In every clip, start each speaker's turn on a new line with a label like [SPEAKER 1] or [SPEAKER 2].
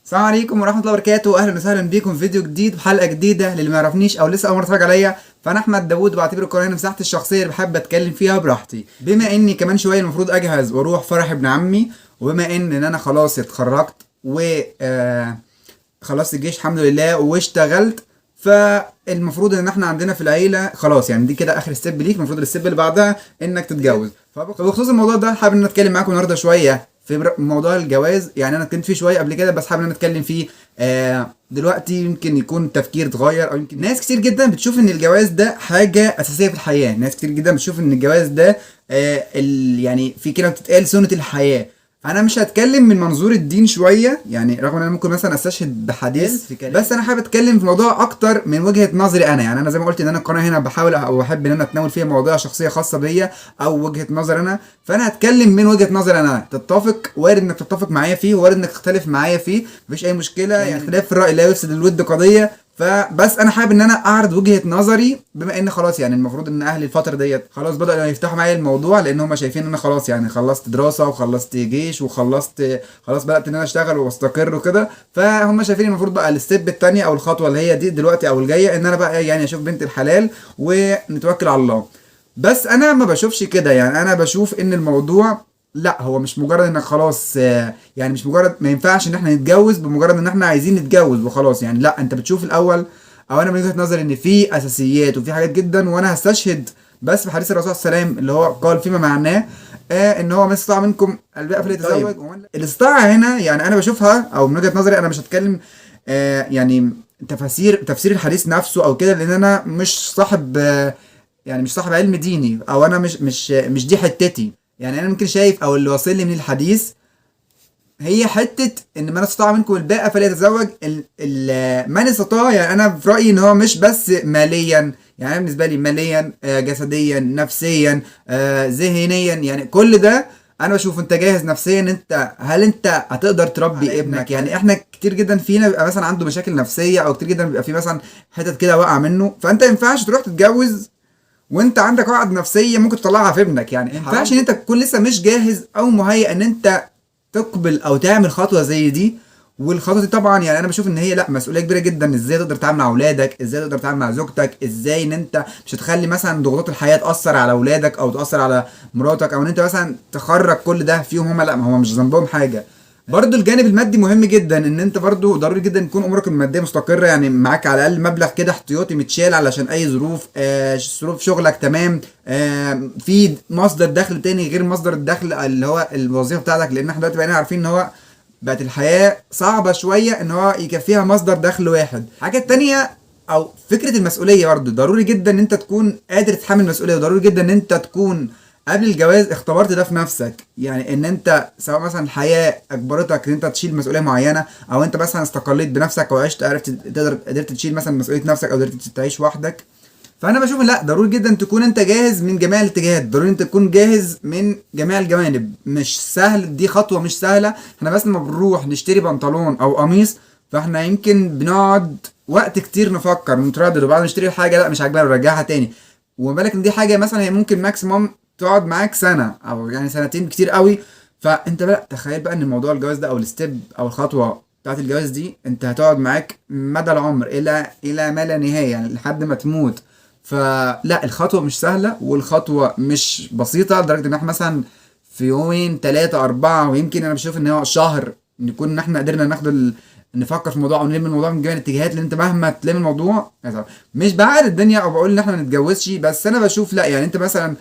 [SPEAKER 1] السلام عليكم ورحمة الله وبركاته، أهلا وسهلا بيكم في فيديو جديد وحلقة جديدة. للي ما يعرفنيش أو لسه أول مرة يتفرج عليا، فأنا أحمد داوود وبعتبر القناة هنا مساحتي الشخصية اللي بحب أتكلم فيها براحتي. بما إني كمان شوية المفروض أجهز وأروح فرح ابن عمي، وبما إن أنا خلاص اتخرجت و خلصت الجيش الحمد لله واشتغلت، فالمفروض ان احنا عندنا في العيله خلاص يعني دي كده اخر ستيب ليك. المفروض الستيب اللي بعدها انك تتجوز. فبخصوص الموضوع ده حابب ان أنا اتكلم معاكم النهارده شويه في موضوع الجواز. يعني انا اتكلمت فيه شويه قبل كده بس حابب ان انا اتكلم فيه دلوقتي. يمكن يكون التفكير اتغير، او يمكن ناس كتير جدا بتشوف ان الجواز ده حاجه اساسيه في الحياه. ناس كتير جدا بتشوف ان الجواز ده يعني في كلمه بتتقال سنه الحياه. انا مش هتكلم من منظور الدين شويه، يعني رغم ان انا ممكن مثلا استشهد بحديث في كلام، بس انا حابب اتكلم في موضوع اكتر من وجهه نظري انا. يعني انا زي ما قلت ان انا القناه هنا بحاول او بحب ان انا اتناول فيها مواضيع شخصيه خاصه بيا او وجهه نظر انا. فانا هتكلم من وجهه نظري انا. تتفق، وارد انك تتفق معايا فيه، وارد انك تختلف معايا فيه، مفيش اي مشكله. يعني اختلاف في الراي لا يفسد الود قضيه. فبس انا حابب ان انا اعرض وجهه نظري، بما ان خلاص يعني المفروض ان اهلي الفتره ديت خلاص بداوا يفتحوا معايا الموضوع، لان هم شايفين ان انا خلاص يعني خلصت دراسه وخلصت جيش وخلصت خلاص بدات ان انا اشتغل واستقر وكده. فهم شايفين المفروض بقى الستيب الثانيه او الخطوه اللي هي دي دلوقتي او الجايه ان انا بقى يعني اشوف بنت الحلال ونتوكل على الله. بس انا ما بشوفش كده. يعني انا بشوف ان الموضوع لا، هو مش مجرد انك خلاص يعني مش مجرد، ما ينفعش ان احنا نتجوز بمجرد ان احنا عايزين نتجوز وخلاص. يعني لا، انت بتشوف الاول، او انا من وجهة نظري ان في اساسيات وفي حاجات جدا. وانا هستشهد بس بحديث الرسول صلى الله عليه وسلم اللي هو قال فيما معناه ان هو من استطاع منكم الباء فليتزوج. الاستطاعة هنا يعني انا بشوفها، او من وجهة نظري انا مش هتكلم يعني تفسير الحديث نفسه او كده، لان انا مش صاحب يعني مش صاحب علم ديني، او انا مش دي حتتي. يعني انا ممكن شايف او اللي واصل لي من الحديث هي حته ان من استطاع منكم الباء فليتزوج. من استطاع، يعني انا في رايي ان هو مش بس ماليا. يعني أنا بالنسبه لي ماليا جسديا نفسيا ذهنيا، يعني كل ده انا بشوف انت جاهز نفسيا. هل انت هتقدر تربي ابنك؟ يعني احنا كتير جدا فينا بيبقى مثلا عنده مشاكل نفسيه، او كتير جدا بيبقى في مثلا حتت كده واقعه منه. فانت ما ينفعش تروح تتجوز وانت عندك عقد نفسيه ممكن تطلعها في ابنك. يعني ما ينفعش ان انت تكون لسه مش جاهز او مهيئ ان انت تقبل او تعمل خطوه زي دي. والخطوه دي طبعا يعني انا بشوف ان هي لا، مسؤوليه كبيره جدا. ازاي تقدر تتعامل مع اولادك، ازاي تقدر تتعامل مع زوجتك، ازاي ان انت مش هتخلي مثلا ضغوطات الحياه تاثر على اولادك او تاثر على مراتك، او ان انت مثلا تخرج كل ده فيهم هم. لا، ما هو مش ذنبهم حاجه. برضو الجانب المادي مهم جدا، ان انت برضو ضروري جدا تكون امورك الماديه مستقره. يعني معاك على الاقل مبلغ كده احتياطي متشال علشان اي ظروف. ظروف شغلك تمام، في مصدر دخل تاني غير مصدر الدخل اللي هو الوظيفه بتاعتك. لان احنا دلوقتي بقينا عارفين ان هو بقت الحياه صعبه شويه ان هو يكفيها مصدر دخل واحد. حاجه تانية او فكره المسؤوليه، برضو ضروري جدا ان انت تكون قادر تتحمل المسؤوليه. وضروري جدا ان انت تكون قبل الجواز اختبرت ده في نفسك. يعني ان انت سواء مثلا الحياه اجبرتك ان انت تشيل مسؤوليه معينه، او انت مثلا استقليت بنفسك وعشت عرفت قدرت تشيل مثلا مسؤوليه نفسك، او قدرت تعيش وحدك. فانا بشوف لا، ضروري جدا تكون انت جاهز من جميع الاتجاهات. ضروري انت تكون جاهز من جميع الجوانب. مش سهل، دي خطوه مش سهله. احنا بس لما بنروح نشتري بنطلون او قميص فاحنا يمكن بنقعد وقت كتير نفكر ونتردد، وبعد ما نشتري حاجه لا مش عاجبانا نرجعها تاني. وما بالك ان دي حاجه مثلا هي ممكن ماكسيموم تقعد معاك سنه او يعني سنتين كتير قوي. فانت بقى تخيل بقى ان موضوع الجواز ده او الستيب او الخطوه بتاعت الجواز دي انت هتقعد معاك مدى العمر الى ما لا نهايه، يعني لحد ما تموت. فلا، الخطوه مش سهله والخطوه مش بسيطه، لدرجه ان احنا مثلا في يومين ثلاثه اربعه، ويمكن انا بشوف ان هو شهر نكون ان احنا قدرنا نفكر في الموضوع ونلم الموضوع من جميع الاتجاهات. لان انت مهما تلم الموضوع يعني مش بعقد الدنيا او بقول ان احنا ما نتجوزش، بس انا بشوف لا. يعني انت مثلا،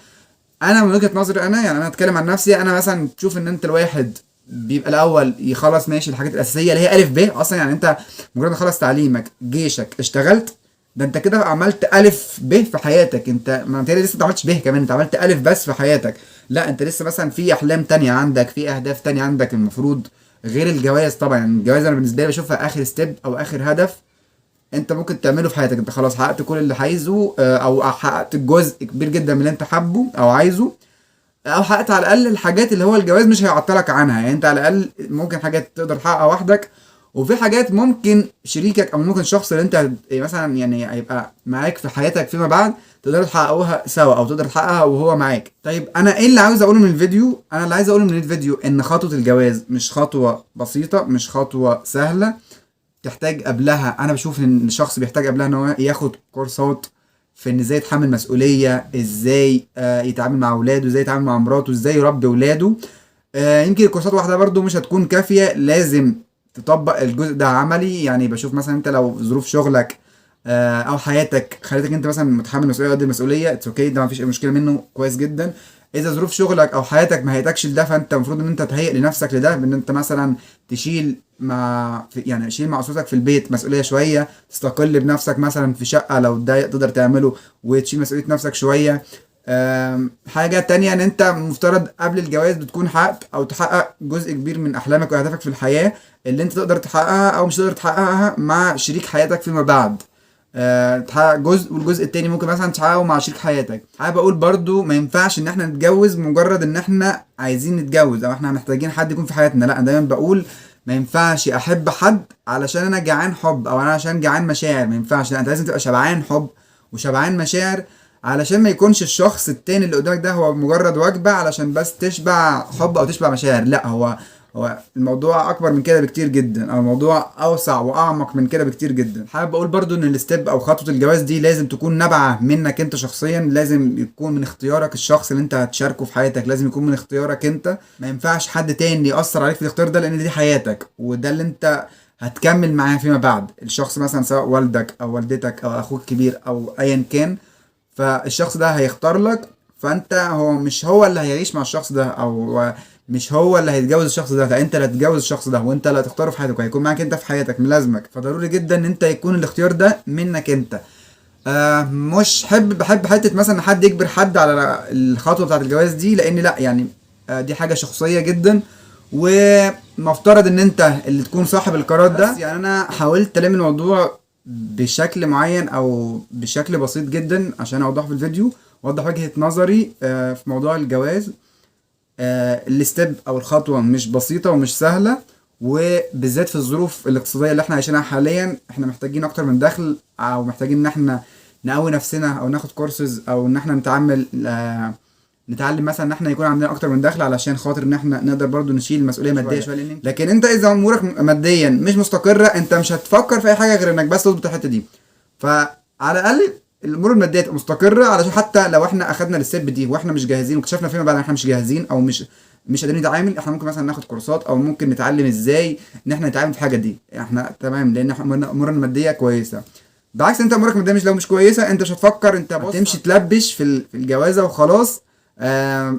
[SPEAKER 1] انا من وجهة نظري انا، يعني انا اتكلم عن نفسي، انا مثلا تشوف ان انت الواحد بيبقى الاول يخلص ماشي الحاجات الاساسيه اللي هي الف ب اصلا. يعني انت مجرد ما خلص تعليمك جيشك اشتغلت، ده انت كده عملت الف ب في حياتك. انت ما انت لسه ما عملتش ب كمان، انت عملت الف بس في حياتك. لا، انت لسه مثلا في احلام تانية عندك، في اهداف تانية عندك المفروض غير الجواز. طبعا يعني الجواز انا بالنسبه لي بشوفها اخر ستيب او اخر هدف انت ممكن تعمله في حياتك. انت خلاص حققت كل اللي عايزه، او حققت جزء كبير جدا من اللي انت حابه او عايزه، او حققت على الاقل الحاجات اللي هو الجواز مش هيعطلك عنها. يعني انت على الاقل ممكن حاجات تقدر تحققها وحدك، وفي حاجات ممكن شريكك او ممكن الشخص اللي انت مثلا يعني هيبقى معاك في حياتك فيما بعد تقدروا تحققوها سوا او تقدر تحققها وهو معاك. طيب انا ايه اللي عاوز اقوله من الفيديو؟ انا اللي عايز اقوله من الفيديو ان خطوة الجواز مش خطوة بسيطة، مش خطوة سهلة، تحتاج قبلها، انا بشوف ان الشخص بيحتاج قبلها ان هو ياخد كورسات في ان ازاي يتحمل مسؤولية، ازاي يتعامل مع اولاده، ازاي يتعامل مع مراته، ازاي يربي اولاده. يمكن الكورسات واحدة برضو مش هتكون كافية، لازم تطبق الجزء ده عملي. يعني بشوف مثلا انت لو ظروف شغلك او حياتك خلتك انت مثلا متحمل مسؤوليه قد المسؤوليه، اتس اوكي، ده مفيش اي مشكله منه، كويس جدا. اذا ظروف شغلك او حياتك ما هيتكش لده، فانت المفروض ان انت تهيئ لنفسك لده، بان انت مثلا تشيل يعني تشيل مع اسرتك في البيت مسؤوليه شويه، تستقل بنفسك مثلا في شقه لو ده تقدر تعمله، وتشيل مسؤوليه نفسك شويه. حاجة تانية ان انت مفترض قبل الجواز بتكون حققت او تحقق جزء كبير من احلامك واهدافك في الحياة اللي انت تقدر تحققها او مش تقدر تحققها مع شريك حياتك فيما بعد. تحقق جزء والجزء التاني ممكن مثلا تحققه مع شريك حياتك. حابب اقول برضو ما ينفعش ان احنا نتجوز مجرد ان احنا عايزين نتجوز او احنا محتاجين حد يكون في حياتنا، لا، انا دايما بقول ما ينفعش احب حد علشان انا جعان حب او انا عشان جعان مشاعر، ما ينفعش، لا، انت لازم تبقى شبعان حب وشبعان مشاعر، علشان ما يكونش الشخص التاني اللي قدامك ده هو مجرد وجبة علشان بس تشبع حب او تشبع مشاعر. لا، هو الموضوع اكبر من كده بكتير جدا، او الموضوع اوسع واعمق من كده بكتير جدا. حابب اقول برضو ان الستيب او خطوة الجواز دي لازم تكون نابعة منك انت شخصيا، لازم يكون من اختيارك الشخص اللي انت هتشاركه في حياتك، لازم يكون من اختيارك انت، ما ينفعش حد تاني يأثر عليك في الاختيار ده، لان دي حياتك وده اللي انت هتكمل معاه فيما بعد. الشخص مثلا سواء والدك او والدتك او اخوك الكبير او ايا كان، فالشخص ده هيختار لك، فانت هو مش هو اللي هيعيش مع الشخص ده، او مش هو اللي هيتجوز الشخص ده، فانت اللي هتتجوز الشخص ده وانت اللي هتختاره في حياتك وهيكون معاك انت في حياتك ملازمك. فضروري جدا ان انت يكون الاختيار ده منك انت. مش بحب حته مثلا حد يجبر حد على الخطوه بتاعه الجواز دي، لان لا يعني دي حاجه شخصيه جدا، ومفترض ان انت اللي تكون صاحب القرار ده. يعني انا حاولت الم الموضوع بشكل معين او بشكل بسيط جدا عشان اوضحه في الفيديو، اوضح وجهة نظري في موضوع الجواز. الستيب او الخطوة مش بسيطة ومش سهلة، وبالذات في الظروف الاقتصادية اللي احنا عايشينها حاليا، احنا محتاجين اكتر من دخل، او محتاجين ان احنا نقوي نفسنا او ناخد كورسز، او ان احنا نتعلم مثلا ان احنا يكون عندنا اكتر من دخل علشان خاطر ان احنا نقدر برضو نشيل المسؤوليه ماديه شويه. لكن انت اذا امورك ماديا مش مستقره، انت مش هتفكر في اي حاجه غير انك بس تظبط الحته دي. فعلى الاقل الامور الماديه تبقى مستقره، علشان حتى لو احنا اخدنا الستيب دي واحنا مش جاهزين واكتشفنا فيما بعد ان احنا مش جاهزين او مش قادرين نتعامل، احنا ممكن مثلا ناخد كورسات او ممكن نتعلم ازاي ان احنا نتعامل في الحاجه دي، احنا تمام، لان احنا امورنا الماديه كويسه. بعكس انت امورك الماديه لو مش كويسه، انت مش هتفكر، انت هتمشي تلبش في الجوازه وخلاص.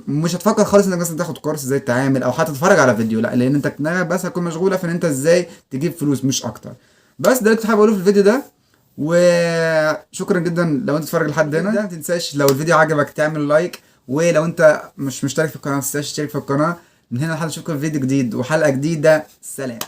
[SPEAKER 1] مش هتفكر خالص انك مثلا تاخد كورس ازاي تتعامل او حتى تتفرج على فيديو، لا، لان انت دماغك بس هتكون مشغوله في ان انت ازاي تجيب فلوس مش اكتر. بس ده اللي كنت حابب اقوله في الفيديو ده، وشكرا جدا لو انت تتفرج لحد هنا. ما تنساش لو الفيديو عجبك تعمل لايك، ولو انت مش مشترك في القناه ما تنساش تشترك في القناه. من هنا لحد اشوفكم في فيديو جديد وحلقه جديده، سلام.